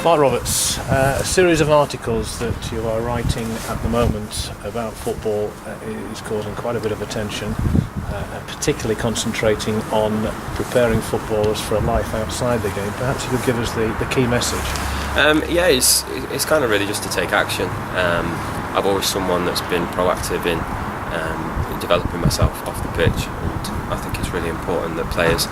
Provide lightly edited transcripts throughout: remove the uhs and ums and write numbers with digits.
Mark Roberts, a series of articles that you are writing at the moment about football is causing quite a bit of attention, particularly concentrating on preparing footballers for a life outside the game. Perhaps you could give us the key message. It's kind of really just to take action. I've always someone that's been proactive in developing myself off the pitch, and I think it's really important that players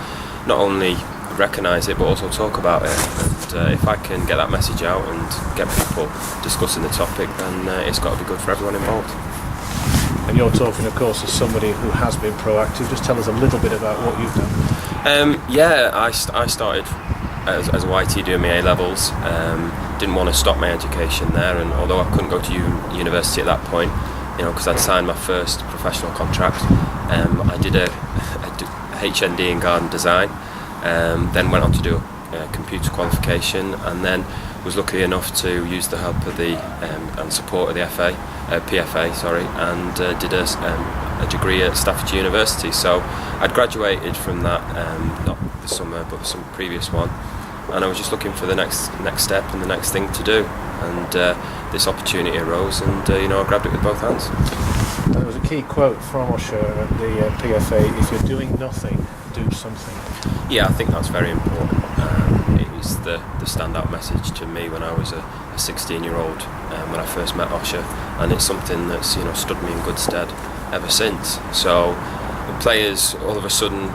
not only recognise it but also talk about it, and if I can get that message out and get people discussing the topic, then it's got to be good for everyone involved. And you're talking, of course, as somebody who has been proactive. Just tell us a little bit about what you've done. I started as a YT doing my A-levels. Didn't want to stop my education there, and although I couldn't go to university at that point, because I'd signed my first professional contract, I did a HND in garden design, then went on to do a computer qualification, and then was lucky enough to use the help of and support of the PFA, and did a degree at Staffordshire University. So I'd graduated from that, not this summer but some previous one, and I was just looking for the next step and the next thing to do, and this opportunity arose, and I grabbed it with both hands. There was a key quote from Osher at the PFA: "If you're doing nothing, do something." Yeah, I think that's very important. It was the standout message to me when I was a 16-year-old, when I first met Osher, and it's something that's stood me in good stead ever since. So players all of a sudden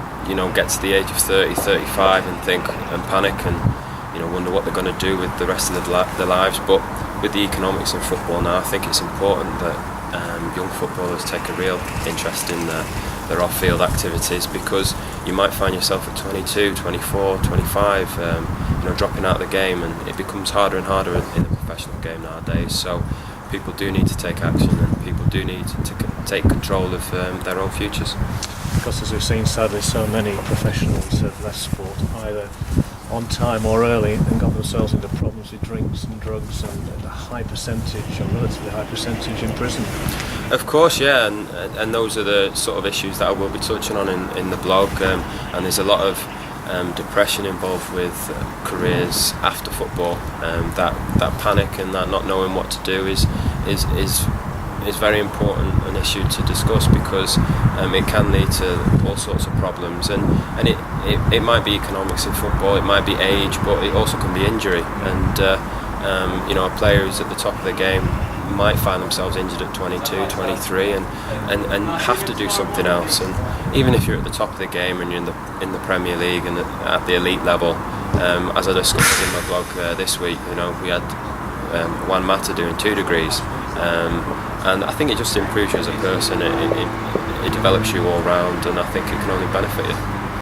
get to the age of 30, 35 and think and panic and wonder what they're going to do with the rest of their lives. But with the economics in football now, I think it's important that young footballers take a real interest in their off-field activities, because you might find yourself at 22, 24, 25 dropping out of the game, and it becomes harder and harder in the professional game nowadays. So people do need to take action, and people do need to take control of their own futures. Because as we've seen, sadly, so many professionals have left sport either on time or early and got themselves into problems with drinks and drugs, and a high percentage, a relatively high percentage, in prison. Of course, yeah, and those are the sort of issues that I will be touching on in the blog, and there's a lot of depression involved with careers after football. That panic and that not knowing what to do is very important an issue to discuss, because it can lead to all sorts of problems, and it might be economics in football, it might be age, but it also can be injury, and a player who's at the top of the game might find themselves injured at 22, 23 and have to do something else. And even if you're at the top of the game and you're in the Premier League and at the elite level, as I discussed in my blog this week, we had Juan Mata doing 2 degrees, and I think it just improves you as a person. It develops you all round, and I think it can only benefit you.